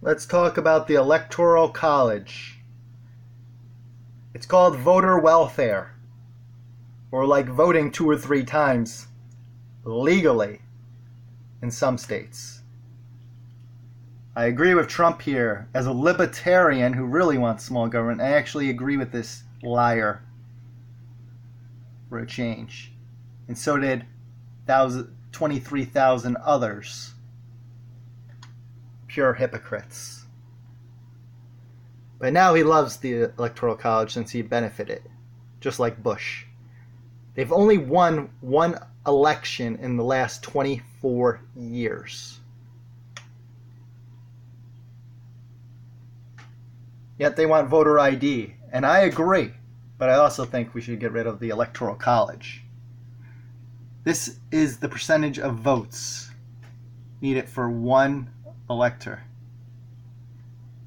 Let's talk about the Electoral College. It's called voter welfare, or like voting 2 or 3 times legally in some states. I agree with Trump here. As a libertarian who really wants small government, I actually agree with this liar for a change. And so did 23,000 others. Pure hypocrites. But now he loves the Electoral College since he benefited, just like Bush. They've only won one election in the last 24 years. Yet they want voter ID, and I agree, but I also think we should get rid of the Electoral College. This is the percentage of votes needed for one elector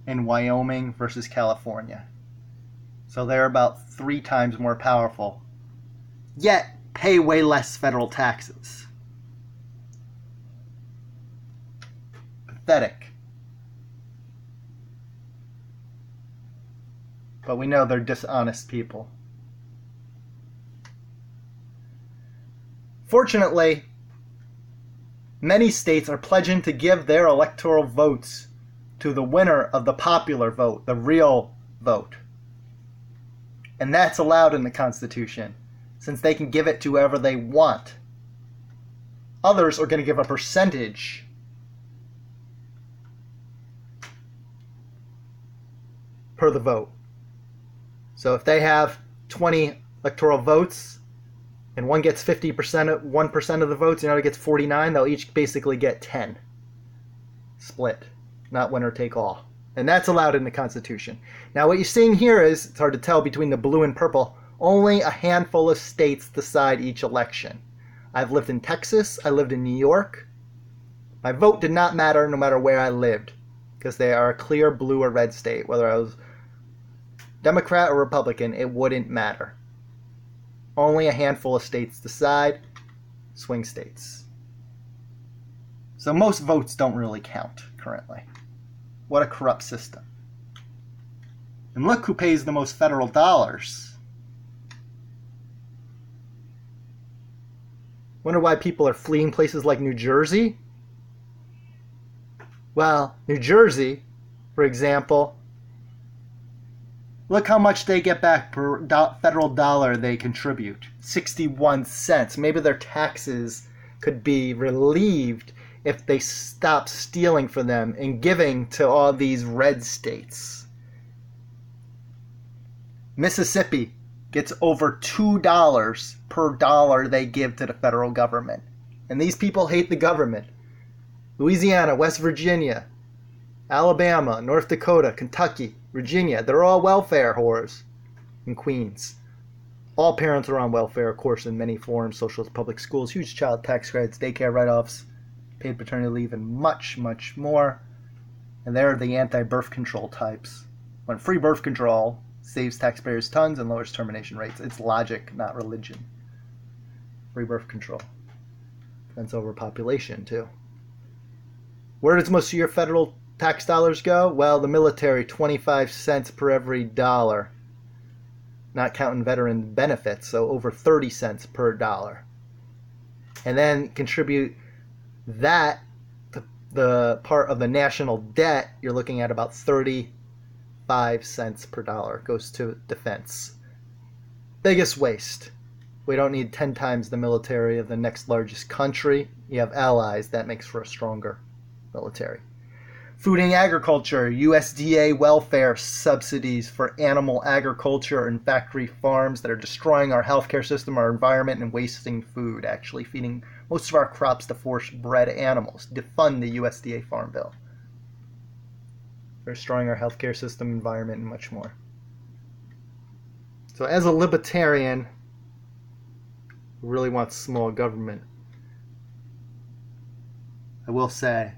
in Wyoming versus California. So they're about 3 times more powerful, yet pay way less federal taxes. Pathetic. But we know they're dishonest people. Fortunately, many states are pledging to give their electoral votes to the winner of the popular vote, the real vote. And that's allowed in the Constitution, since they can give it to whoever they want. Others are going to give a percentage per the vote. So if they have 20 electoral votes and one gets 1% of the votes and the other gets 49, they'll each basically get 10. Split, not winner take all. And that's allowed in the Constitution. Now what you're seeing here is, it's hard to tell between the blue and purple, only a handful of states decide each election. I've lived in Texas, I lived in New York. My vote did not matter no matter where I lived, because they are a clear blue or red state. Whether I was Democrat or Republican, it wouldn't matter. Only a handful of states decide, swing states. So most votes don't really count currently. What a corrupt system. And look who pays the most federal dollars. Wonder why people are fleeing places like New Jersey? Well, New Jersey, for example, look how much they get back per federal dollar they contribute. 61 cents. Maybe their taxes could be relieved if they stop stealing from them and giving to all these red states. Mississippi gets over $2 per dollar they give to the federal government. And these people hate the government. Louisiana, West Virginia, Alabama, North Dakota, Kentucky, Virginia, they're all welfare whores. In Queens. All parents are on welfare, of course, in many forms, social public schools, huge child tax credits, daycare write-offs, paid paternity leave, and much, much more. And they're the anti-birth control types. When free birth control saves taxpayers tons and lowers termination rates. It's logic, not religion. Free birth control. Prevents overpopulation, too. Where does most of your federal tax dollars go? Well, the military, 25 cents per every dollar. Not counting veteran benefits, so over 30 cents per dollar. And then contribute that to the part of the national debt, you're looking at about 35 cents per dollar goes to defense. Biggest waste. We don't need 10 times the military of the next largest country. You have allies, that makes for a stronger military. Food and agriculture, USDA welfare subsidies for animal agriculture and factory farms that are destroying our healthcare system, our environment, and wasting food, actually feeding most of our crops to force-bred animals. Defund the USDA Farm Bill. They're destroying our healthcare system, environment, and much more. So as a libertarian who really wants small government, I will say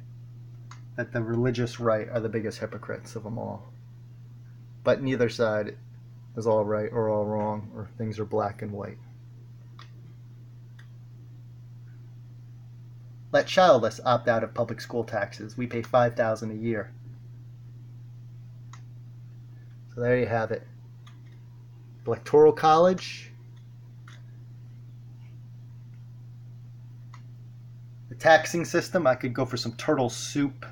that the religious right are the biggest hypocrites of them all. But neither side is all right or all wrong, or things are black and white. Let childless opt out of public school taxes. We pay $5,000 a year. So there you have it. Electoral college. The taxing system, I could go for some turtle soup.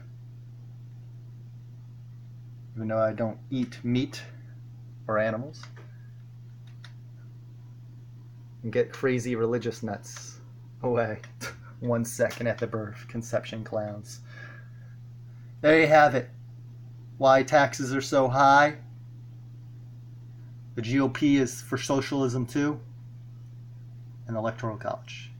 Even though I don't eat meat or animals. And get crazy religious nuts away. 1 second at the birth, conception clowns. There you have it. Why taxes are so high. The GOP is for socialism too. And the Electoral College.